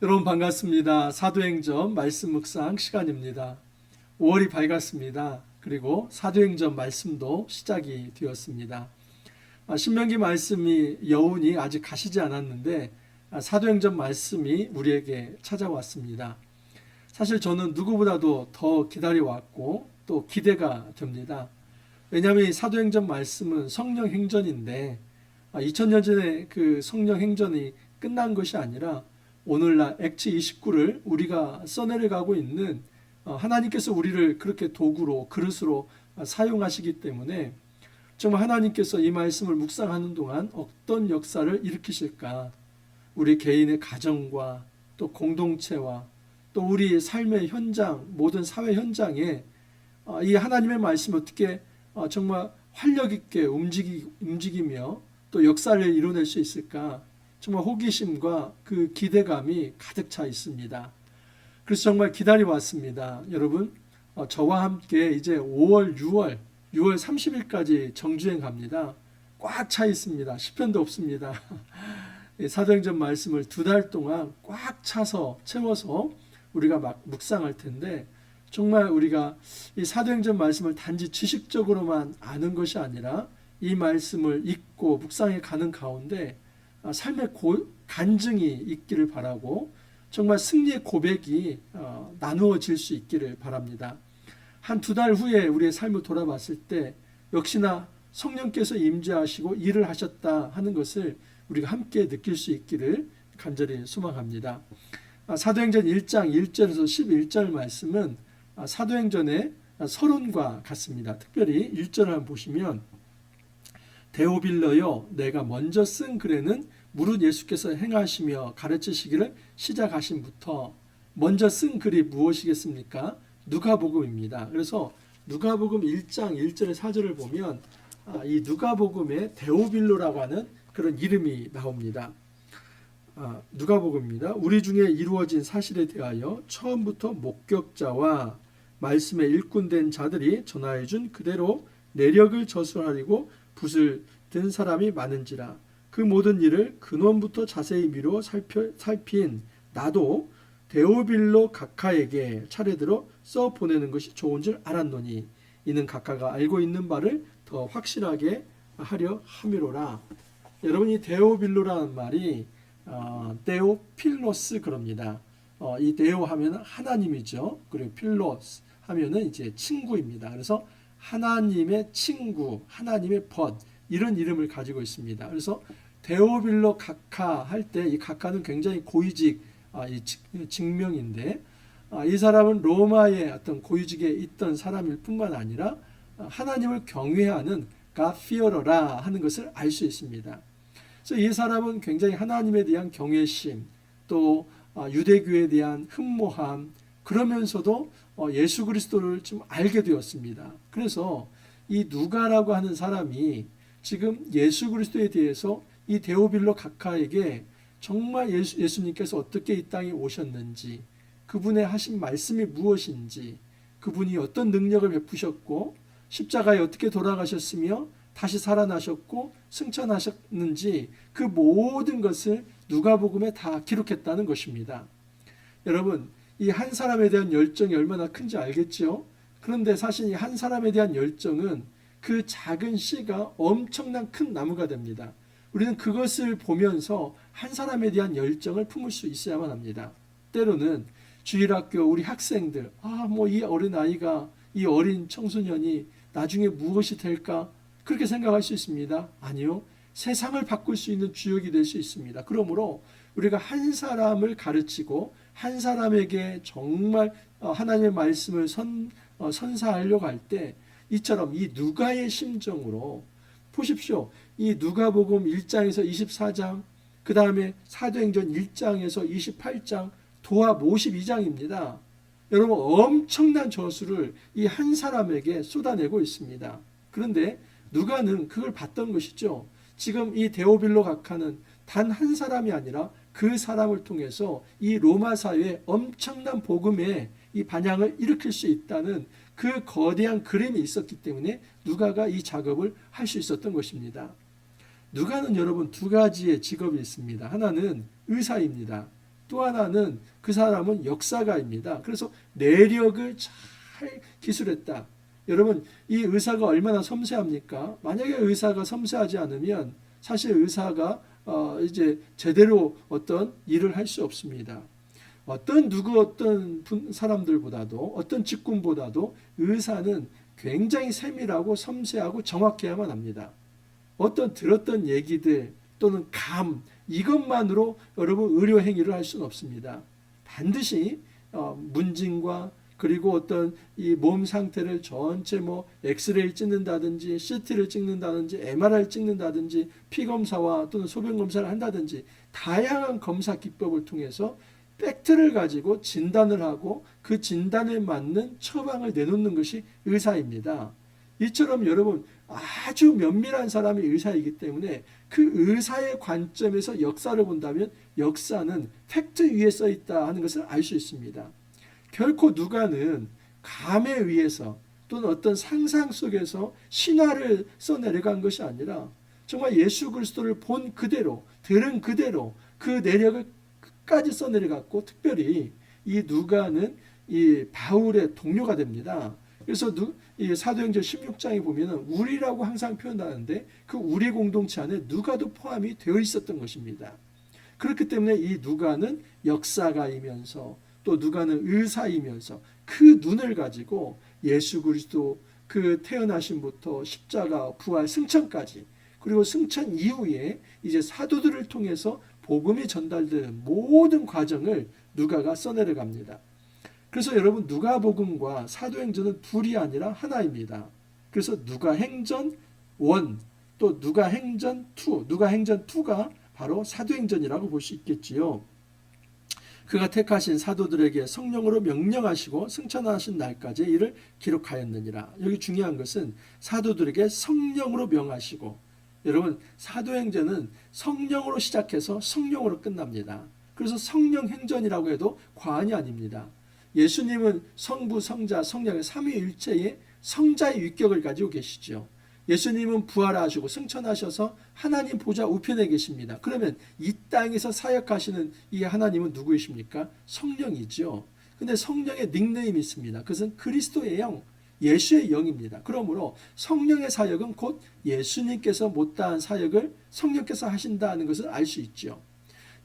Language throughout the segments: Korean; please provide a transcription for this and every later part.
여러분 반갑습니다. 사도행전 말씀 묵상 시간입니다. 5월이 밝았습니다. 그리고 사도행전 말씀도 시작이 되었습니다. 신명기 말씀이 여운이 아직 가시지 않았는데 사도행전 말씀이 우리에게 찾아왔습니다. 사실 저는 누구보다도 더 기다려왔고 또 기대가 됩니다. 왜냐하면 이 사도행전 말씀은 성령 행전인데 2000년 전에 그 성령 행전이 끝난 것이 아니라 오늘날 액트 29를 우리가 써내려가고 있는 하나님께서 우리를 그렇게 도구로 그릇으로 사용하시기 때문에 정말 하나님께서 이 말씀을 묵상하는 동안 어떤 역사를 일으키실까, 우리 개인의 가정과 또 공동체와 또 우리 삶의 현장, 모든 사회 현장에 이 하나님의 말씀이 어떻게 정말 활력 있게 움직이며 또 역사를 이뤄낼 수 있을까, 정말 호기심과 그 기대감이 가득 차 있습니다. 그래서 정말 기다려왔습니다. 여러분, 저와 함께 이제 5월, 6월 30일까지 정주행 갑니다. 꽉 차 있습니다. 시편도 없습니다. 사도행전 말씀을 2달 동안 꽉 차서 채워서 우리가 막 묵상할 텐데, 정말 우리가 이 사도행전 말씀을 단지 지식적으로만 아는 것이 아니라 이 말씀을 읽고 묵상해 가는 가운데 삶의 간증이 있기를 바라고 정말 승리의 고백이 나누어질 수 있기를 바랍니다. 한 2달 후에 우리의 삶을 돌아봤을 때 역시나 성령께서 임재하시고 일을 하셨다 하는 것을 우리가 함께 느낄 수 있기를 간절히 소망합니다. 사도행전 1장 1절에서 11절 말씀은 사도행전의 서론과 같습니다. 특별히 1절을 한번 보시면, 데오빌러여, 내가 먼저 쓴 글에는 무릇 예수께서 행하시며 가르치시기를 시작하신부터 먼저 쓴 글이 무엇이겠습니까? 누가복음입니다. 그래서 누가복음 1장 1절에 4절을 보면 이 누가복음에 데오빌로라고 하는 그런 이름이 나옵니다. 누가복음입니다. 우리 중에 이루어진 사실에 대하여 처음부터 목격자와 말씀에 일꾼된 자들이 전하여준 그대로 내력을 저술하리고 붓을 든 사람이 많은지라. 그 모든 일을 근원부터 자세히 미루어 살핀 나도 데오빌로 각하에게 차례대로 써 보내는 것이 좋은 줄 알았노니 이는 각하가 알고 있는 바를 더 확실하게 하려 함이로라. 여러분, 이 데오빌로라는 말이 데오필로스 그럽니다. 이 데오 하면 하나님이죠. 그리고 필로스 하면은 이제 친구입니다. 그래서 하나님의 친구, 하나님의 벗, 이런 이름을 가지고 있습니다. 그래서 데오빌로 각하 할 때 이 각하는 굉장히 고위직 직명인데, 이 사람은 로마의 어떤 고위직에 있던 사람일 뿐만 아니라 하나님을 경외하는 가피어러라 하는 것을 알 수 있습니다. 그래서 이 사람은 굉장히 하나님에 대한 경외심, 또 유대교에 대한 흠모함, 그러면서도 예수 그리스도를 좀 알게 되었습니다. 그래서 이 누가라고 하는 사람이 지금 예수 그리스도에 대해서 이 데오빌로 각하에게 정말 예수님께서 어떻게 이 땅에 오셨는지, 그분의 하신 말씀이 무엇인지, 그분이 어떤 능력을 베푸셨고 십자가에 어떻게 돌아가셨으며 다시 살아나셨고 승천하셨는지, 그 모든 것을 누가복음에 다 기록했다는 것입니다. 여러분, 이 한 사람에 대한 열정이 얼마나 큰지 알겠죠? 그런데 사실 이 한 사람에 대한 열정은 그 작은 씨가 엄청난 큰 나무가 됩니다. 우리는 그것을 보면서 한 사람에 대한 열정을 품을 수 있어야만 합니다. 때로는 주일학교 우리 학생들, 이 어린 아이가, 이 어린 청소년이 나중에 무엇이 될까, 그렇게 생각할 수 있습니다. 아니요, 세상을 바꿀 수 있는 주역이 될 수 있습니다. 그러므로 우리가 한 사람을 가르치고 한 사람에게 정말 하나님의 말씀을 선사하려고 할 때 이처럼 이 누가의 심정으로 보십시오. 이 누가복음 1장에서 24장, 그 다음에 사도행전 1장에서 28장, 도합 52장입니다. 여러분, 엄청난 저수를 이 한 사람에게 쏟아내고 있습니다. 그런데 누가는 그걸 봤던 것이죠. 지금 이 데오빌로 각하는 단 한 사람이 아니라 그 사람을 통해서 이 로마 사회에 엄청난 복음의 이 반향을 일으킬 수 있다는 그 거대한 그림이 있었기 때문에 누가가 이 작업을 할 수 있었던 것입니다. 누가는 여러분 두 가지의 직업이 있습니다. 하나는 의사입니다. 또 하나는 그 사람은 역사가입니다. 그래서 내력을 잘 기술했다. 여러분, 이 의사가 얼마나 섬세합니까? 만약에 의사가 섬세하지 않으면 사실 의사가 이제 제대로 어떤 일을 할 수 없습니다. 어떤 사람들보다도 어떤 직군보다도 의사는 굉장히 세밀하고 섬세하고 정확해야만 합니다. 어떤 들었던 얘기들 또는 감 이것만으로 여러분 의료 행위를 할 수는 없습니다. 반드시 문진과 그리고 어떤 이 몸 상태를 전체 뭐 엑스레이를 찍는다든지 CT를 찍는다든지 MRI를 찍는다든지 피검사와 또는 소변검사를 한다든지 다양한 검사 기법을 통해서 팩트를 가지고 진단을 하고 그 진단에 맞는 처방을 내놓는 것이 의사입니다. 이처럼 여러분 아주 면밀한 사람이 의사이기 때문에 그 의사의 관점에서 역사를 본다면 역사는 팩트 위에 써 있다 하는 것을 알 수 있습니다. 결코 누가는 감에 의해서 또는 어떤 상상 속에서 신화를 써내려간 것이 아니라 정말 예수 그리스도를 본 그대로 들은 그대로 그 내력을 끝까지 써내려갔고 특별히 이 누가는 이 바울의 동료가 됩니다. 그래서 이 사도행전 16장에 보면은 우리라고 항상 표현하는데 그 우리 공동체 안에 누가도 포함이 되어 있었던 것입니다. 그렇기 때문에 이 누가는 역사가이면서 또 누가는 의사이면서 그 눈을 가지고 예수 그리스도 그 태어나심부터 십자가, 부활, 승천까지 그리고 승천 이후에 이제 사도들을 통해서 복음이 전달되는 모든 과정을 누가가 써내려갑니다. 그래서 여러분 누가복음과 사도행전은 둘이 아니라 하나입니다. 그래서 누가행전 1 또 누가행전 2, 누가행전 2가 바로 사도행전이라고 볼 수 있겠지요. 그가 택하신 사도들에게 성령으로 명령하시고 승천하신 날까지 이를 기록하였느니라. 여기 중요한 것은 사도들에게 성령으로 명하시고 여러분 사도행전은 성령으로 시작해서 성령으로 끝납니다. 그래서 성령행전이라고 해도 과언이 아닙니다. 예수님은 성부, 성자, 성령의 삼위일체의 성자의 위격을 가지고 계시죠. 예수님은 부활하시고 승천하셔서 하나님 보좌 우편에 계십니다. 그러면 이 땅에서 사역하시는 이 하나님은 누구이십니까? 성령이죠. 근데 성령의 닉네임이 있습니다. 그것은 그리스도의 영, 예수의 영입니다. 그러므로 성령의 사역은 곧 예수님께서 못다한 사역을 성령께서 하신다는 것을 알 수 있죠.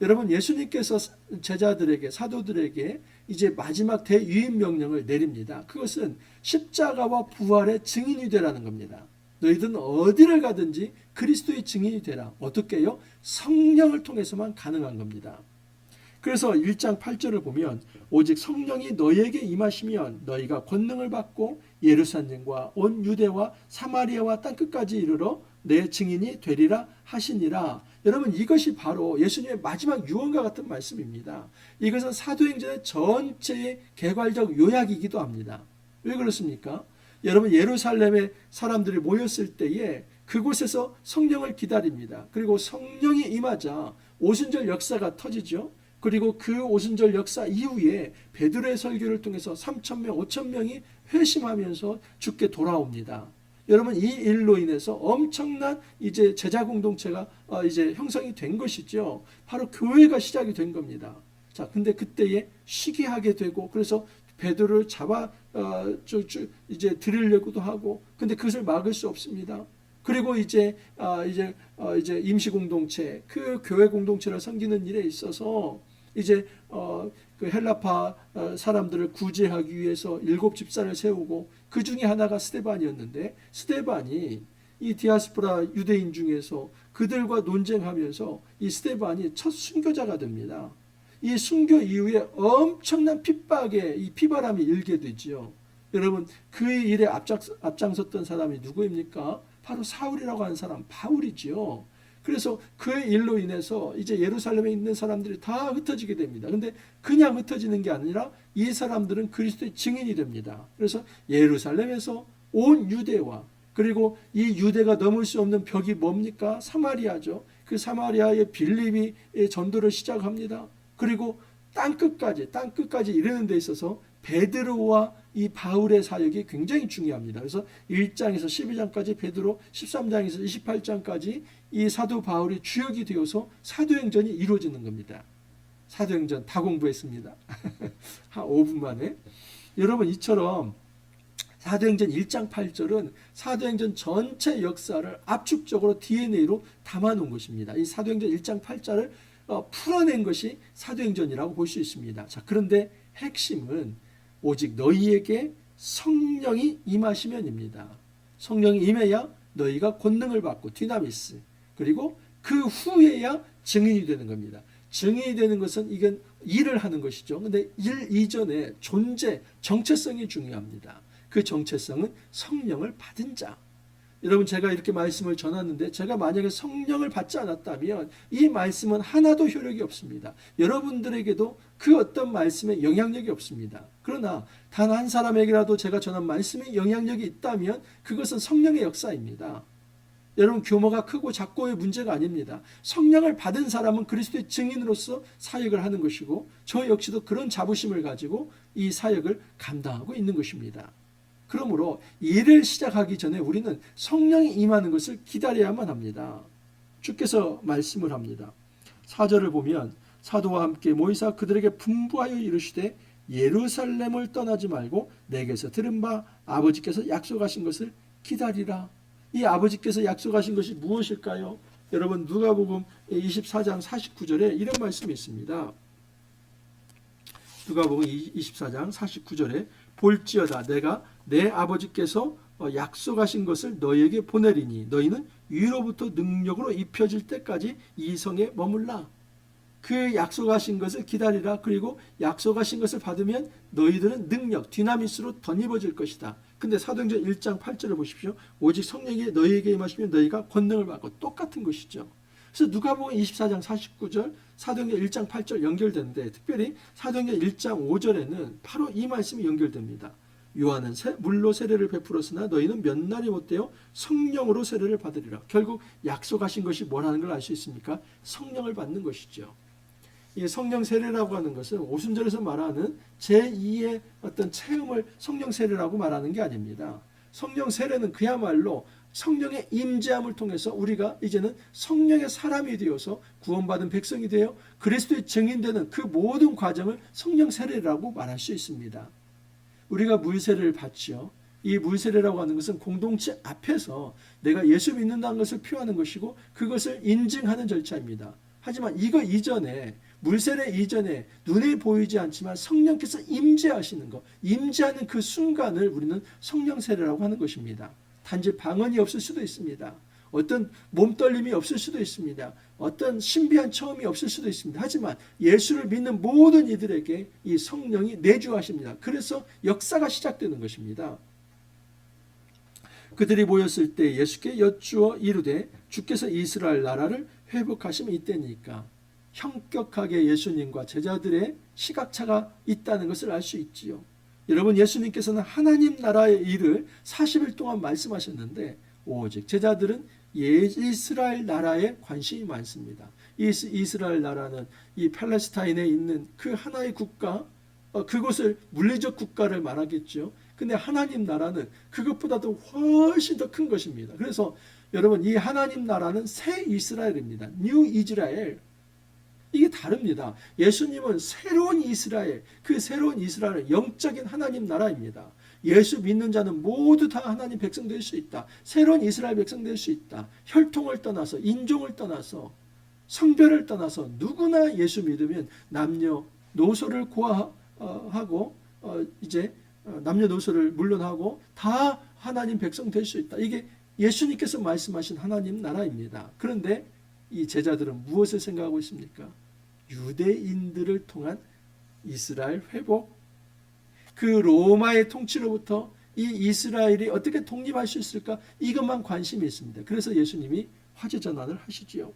여러분 예수님께서 제자들에게 사도들에게 이제 마지막 대유임 명령을 내립니다. 그것은 십자가와 부활의 증인이 되라는 겁니다. 너희들은 어디를 가든지 그리스도의 증인이 되라. 어떻게 해요? 성령을 통해서만 가능한 겁니다. 그래서 1장 8절을 보면 오직 성령이 너희에게 임하시면 너희가 권능을 받고 예루살렘과 온 유대와 사마리아와 땅끝까지 이르러 내 증인이 되리라 하시니라. 여러분 이것이 바로 예수님의 마지막 유언과 같은 말씀입니다. 이것은 사도행전의 전체의 개괄적 요약이기도 합니다. 왜 그렇습니까? 여러분 예루살렘에 사람들이 모였을 때에 그곳에서 성령을 기다립니다. 그리고 성령이 임하자 오순절 역사가 터지죠. 그리고 그 오순절 역사 이후에 베드로의 설교를 통해서 3,000명, 5,000명이 회심하면서 주께 돌아옵니다. 여러분 이 일로 인해서 엄청난 이제 제자 공동체가 이제 형성이 된 것이죠. 바로 교회가 시작이 된 겁니다. 자, 근데 그때에 시기하게 되고 그래서 베드로를 잡아 이제 드리려고도 하고 근데 그것을 막을 수 없습니다. 그리고 이제 임시 공동체 그 교회 공동체를 섬기는 일에 있어서 이제 그 헬라파 사람들을 구제하기 위해서 7 집사를 세우고 그 중에 하나가 스데반이었는데 스데반이 이 디아스포라 유대인 중에서 그들과 논쟁하면서 이 스데반이 첫 순교자가 됩니다. 이 순교 이후에 엄청난 핍박에 이 피바람이 일게 되지요. 여러분 그 일에 앞장섰던 사람이 누구입니까? 바로 사울이라고 하는 사람 바울이지요. 그래서 그 일로 인해서 이제 예루살렘에 있는 사람들이 다 흩어지게 됩니다. 근데 그냥 흩어지는 게 아니라 이 사람들은 그리스도의 증인이 됩니다. 그래서 예루살렘에서 온 유대와 그리고 이 유대가 넘을 수 없는 벽이 뭡니까? 사마리아죠. 그 사마리아의 빌립이 전도를 시작합니다. 그리고 땅끝까지 이르는 데 있어서 베드로와 이 바울의 사역이 굉장히 중요합니다. 그래서 1장에서 12장까지 베드로, 13장에서 28장까지 이 사도 바울이 주역이 되어서 사도행전이 이루어지는 겁니다. 사도행전 다 공부했습니다. 한 5분 만에. 여러분 이처럼 사도행전 1장 8절은 사도행전 전체 역사를 압축적으로 DNA로 담아놓은 것입니다. 이 사도행전 1장 8절을 풀어낸 것이 사도행전이라고 볼 수 있습니다. 자, 그런데 핵심은 오직 너희에게 성령이 임하시면입니다. 성령이 임해야 너희가 권능을 받고 디나미스, 그리고 그 후에야 증인이 되는 겁니다. 증인이 되는 것은 이건 일을 하는 것이죠. 근데 일 이전에 존재, 정체성이 중요합니다. 그 정체성은 성령을 받은 자. 여러분 제가 이렇게 말씀을 전하는데 제가 만약에 성령을 받지 않았다면 이 말씀은 하나도 효력이 없습니다. 여러분들에게도 그 어떤 말씀에 영향력이 없습니다. 그러나 단 한 사람에게라도 제가 전한 말씀에 영향력이 있다면 그것은 성령의 역사입니다. 여러분 규모가 크고 작고의 문제가 아닙니다. 성령을 받은 사람은 그리스도의 증인으로서 사역을 하는 것이고 저 역시도 그런 자부심을 가지고 이 사역을 감당하고 있는 것입니다. 그러므로 일을 시작하기 전에 우리는 성령이 임하는 것을 기다려야만 합니다. 주께서 말씀을 합니다. 4절을 보면 사도와 함께 모이사 그들에게 분부하여 이르시되 예루살렘을 떠나지 말고 내게서 들은 바 아버지께서 약속하신 것을 기다리라. 이 아버지께서 약속하신 것이 무엇일까요? 여러분 누가복음 24장 49절에 이런 말씀이 있습니다. 누가복음 24장 49절에 볼지어다 내가 내 아버지께서 약속하신 것을 너희에게 보내리니 너희는 위로부터 능력으로 입혀질 때까지 이 성에 머물라. 그 약속하신 것을 기다리라. 그리고 약속하신 것을 받으면 너희들은 능력, 디나미스로 덧입어질 것이다. 근데 사도행전 1장 8절을 보십시오. 오직 성령이 너희에게 임하시면 너희가 권능을 받고 똑같은 것이죠. 그래서 누가복음 24장 49절, 사도행전 1장 8절 연결되는데 특별히 사도행전 1장 5절에는 바로 이 말씀이 연결됩니다. 요한은 물로 세례를 베풀었으나 너희는 몇 날이 못되어 성령으로 세례를 받으리라. 결국 약속하신 것이 뭐라는 걸 알 수 있습니까? 성령을 받는 것이죠. 이 성령 세례라고 하는 것은 오순절에서 말하는 제2의 어떤 체험을 성령 세례라고 말하는 게 아닙니다. 성령 세례는 그야말로 성령의 임재함을 통해서 우리가 이제는 성령의 사람이 되어서 구원받은 백성이 되어 그리스도의 증인되는 그 모든 과정을 성령 세례라고 말할 수 있습니다. 우리가 물세례를 받지요. 이 물세례라고 하는 것은 공동체 앞에서 내가 예수 믿는다는 것을 표하는 것이고 그것을 인증하는 절차입니다. 하지만 이거 이전에 물세례 이전에 눈에 보이지 않지만 성령께서 임재하시는 것, 임재하는 그 순간을 우리는 성령 세례라고 하는 것입니다. 단지 방언이 없을 수도 있습니다. 어떤 몸떨림이 없을 수도 있습니다. 어떤 신비한 처음이 없을 수도 있습니다. 하지만 예수를 믿는 모든 이들에게 이 성령이 내주하십니다. 그래서 역사가 시작되는 것입니다. 그들이 모였을 때 예수께 여쭈어 이르되 주께서 이스라엘 나라를 회복하시면 이때니까. 형격하게 예수님과 제자들의 시각차가 있다는 것을 알 수 있지요. 여러분 예수님께서는 하나님 나라의 일을 40일 동안 말씀하셨는데 오직 제자들은 이스라엘 나라에 관심이 많습니다. 이스라엘 나라는 이 팔레스타인에 있는 그 하나의 국가, 그곳을 물리적 국가를 말하겠죠. 근데 하나님 나라는 그것보다도 훨씬 더 큰 것입니다. 그래서 여러분 이 하나님 나라는 새 이스라엘입니다. 뉴 이스라엘. 이게 다릅니다. 예수님은 새로운 이스라엘, 그 새로운 이스라엘은 영적인 하나님 나라입니다. 예수 믿는 자는 모두 다 하나님 백성 될 수 있다. 새로운 이스라엘 백성 될 수 있다. 혈통을 떠나서, 인종을 떠나서, 성별을 떠나서 누구나 예수 믿으면 남녀노소를 고하고 이제 남녀노소를 물론하고 다 하나님 백성 될 수 있다. 이게 예수님께서 말씀하신 하나님 나라입니다. 그런데 이 제자들은 무엇을 생각하고 있습니까? 유대인들을 통한 이스라엘 회복, 그 로마의 통치로부터 이 이스라엘이 어떻게 독립할 수 있을까? 이것만 관심이 있습니다. 그래서 예수님이 화제 전환을 하시지요.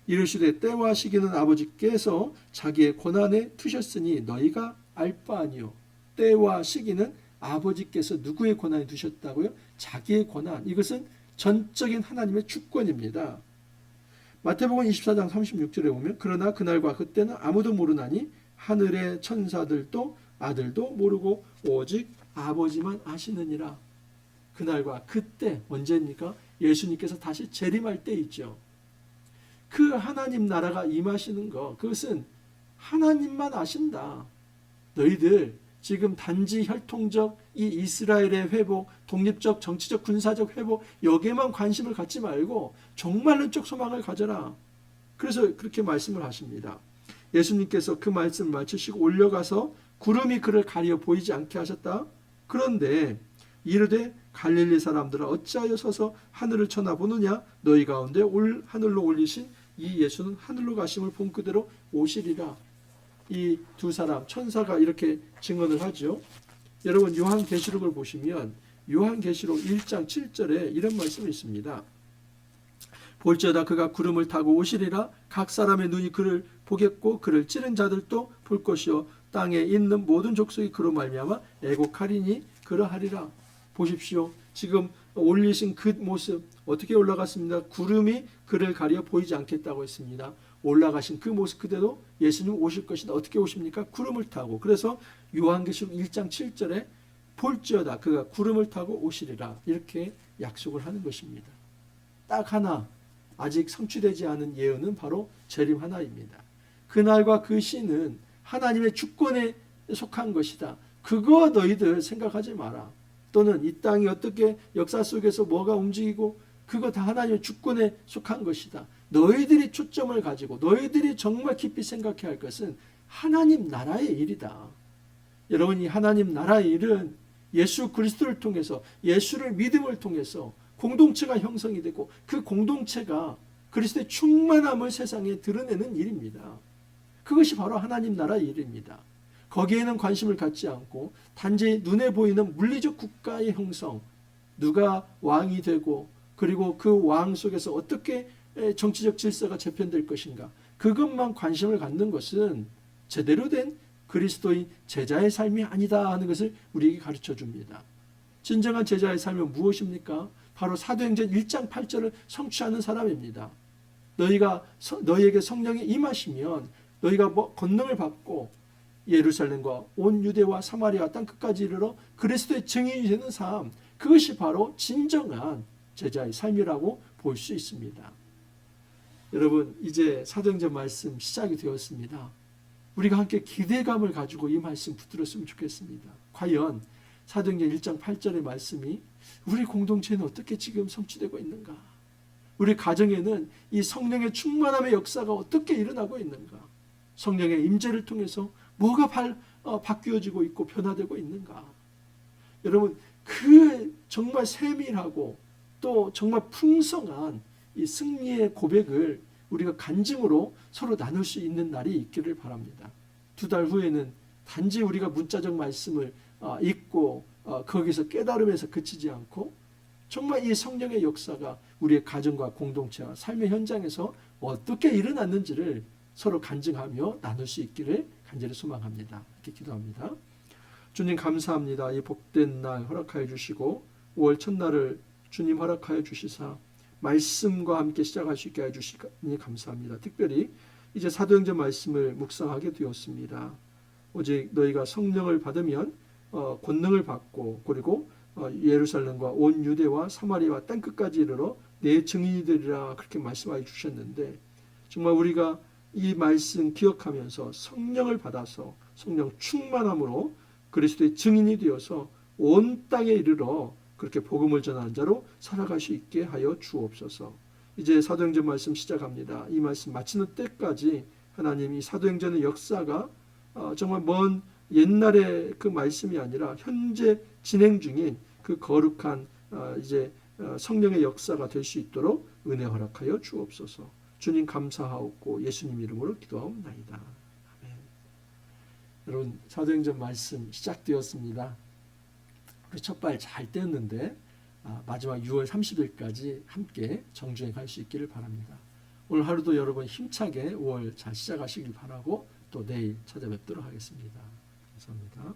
이르시되 때와 시기는 아버지께서 자기의 권한에 두셨으니 너희가 알 바 아니요. 때와 시기는 아버지께서 누구의 권한에 두셨다고요? 자기의 권한. 이것은 전적인 하나님의 주권입니다. 마태복음 24장 36절에 보면 그러나 그날과 그때는 아무도 모르나니 하늘의 천사들도 아들도 모르고 오직 아버지만 아시느니라. 그날과 그때 언제입니까? 예수님께서 다시 재림할 때 있죠. 그 하나님 나라가 임하시는 것, 그것은 하나님만 아신다. 너희들 지금 단지 혈통적 이 이스라엘의 회복, 독립적, 정치적, 군사적 회복 여기에만 관심을 갖지 말고 종말론적 소망을 가져라. 그래서 그렇게 말씀을 하십니다. 예수님께서 그 말씀을 마치시고 올려가서 구름이 그를 가려 보이지 않게 하셨다. 그런데 이르되 갈릴리 사람들아 어찌하여 서서 하늘을 쳐다보느냐 너희 가운데 하늘로 올리신 이 예수는 하늘로 가심을 본 그대로 오시리라. 이 두 사람 천사가 이렇게 증언을 하죠. 여러분 요한계시록을 보시면 요한계시록 1장 7절에 이런 말씀이 있습니다. 볼지어다 그가 구름을 타고 오시리라. 각 사람의 눈이 그를 보겠고 그를 찌른 자들도 볼 것이요 땅에 있는 모든 족속이 그로 말미암아 애곡하리니 그러하리라. 보십시오. 지금 올리신 그 모습 어떻게 올라갔습니다. 구름이 그를 가려 보이지 않겠다고 했습니다. 올라가신 그 모습 그대로 예수님 오실 것이다. 어떻게 오십니까? 구름을 타고. 그래서 요한계시록 1장 7절에 볼지어다 그가 구름을 타고 오시리라 이렇게 약속을 하는 것입니다. 딱 하나 아직 성취되지 않은 예언은 바로 재림 하나입니다. 그날과 그 시는 하나님의 주권에 속한 것이다. 그거 너희들 생각하지 마라. 또는 이 땅이 어떻게 역사 속에서 뭐가 움직이고 그거 다 하나님의 주권에 속한 것이다. 너희들이 초점을 가지고 너희들이 정말 깊이 생각해야 할 것은 하나님 나라의 일이다. 여러분 이 하나님 나라의 일은 예수 그리스도를 통해서 예수를 믿음을 통해서 공동체가 형성이 되고 그 공동체가 그리스도의 충만함을 세상에 드러내는 일입니다. 그것이 바로 하나님 나라의 일입니다. 거기에는 관심을 갖지 않고 단지 눈에 보이는 물리적 국가의 형성, 누가 왕이 되고 그리고 그 왕 속에서 어떻게 정치적 질서가 재편될 것인가 그것만 관심을 갖는 것은 제대로 된 그리스도의 제자의 삶이 아니다 하는 것을 우리에게 가르쳐 줍니다. 진정한 제자의 삶은 무엇입니까? 바로 사도행전 1장 8절을 성취하는 사람입니다. 너희에게 성령이 임하시면 너희가 권능을 받고 예루살렘과 온 유대와 사마리아 땅 끝까지 이르러 그리스도의 증인이 되는 삶, 그것이 바로 진정한 제자의 삶이라고 볼 수 있습니다. 여러분 이제 사도행전 말씀 시작이 되었습니다. 우리가 함께 기대감을 가지고 이 말씀 붙들었으면 좋겠습니다. 과연 사도행전 1장 8절의 말씀이 우리 공동체는 어떻게 지금 성취되고 있는가? 우리 가정에는 이 성령의 충만함의 역사가 어떻게 일어나고 있는가? 성령의 임재를 통해서 뭐가 바뀌어지고 있고 변화되고 있는가? 여러분 그 정말 세밀하고 또 정말 풍성한 이 승리의 고백을 우리가 간증으로 서로 나눌 수 있는 날이 있기를 바랍니다. 2달 후에는 단지 우리가 문자적 말씀을 읽고 거기서 깨달음에서 그치지 않고 정말 이 성령의 역사가 우리의 가정과 공동체와 삶의 현장에서 어떻게 일어났는지를 서로 간증하며 나눌 수 있기를 간절히 소망합니다. 이렇게 기도합니다. 주님 감사합니다. 이 복된 날 허락하여 주시고 5월 첫날을 주님 허락하여 주시사 말씀과 함께 시작할 수 있게 해주시니 감사합니다. 특별히 이제 사도행전 말씀을 묵상하게 되었습니다. 오직 너희가 성령을 받으면 권능을 받고 그리고 예루살렘과 온 유대와 사마리아와 땅끝까지 이르러 내 증인이 되리라 그렇게 말씀하여 주셨는데 정말 우리가 이 말씀 기억하면서 성령을 받아서 성령 충만함으로 그리스도의 증인이 되어서 온 땅에 이르러 그렇게 복음을 전하는 자로 살아갈 수 있게 하여 주옵소서. 이제 사도행전 말씀 시작합니다. 이 말씀 마치는 때까지 하나님 이 사도행전의 역사가 정말 먼 옛날의 그 말씀이 아니라 현재 진행 중인 그 거룩한 이제 성령의 역사가 될 수 있도록 은혜 허락하여 주옵소서. 주님 감사하옵고 예수님 이름으로 기도하옵나이다. 아멘. 여러분 사도행전 말씀 시작되었습니다. 우리 첫발 잘 떼었는데 마지막 6월 30일까지 함께 정주행 할 수 있기를 바랍니다. 오늘 하루도 여러분 힘차게 5월 잘 시작하시길 바라고 또 내일 찾아뵙도록 하겠습니다. 감사합니다.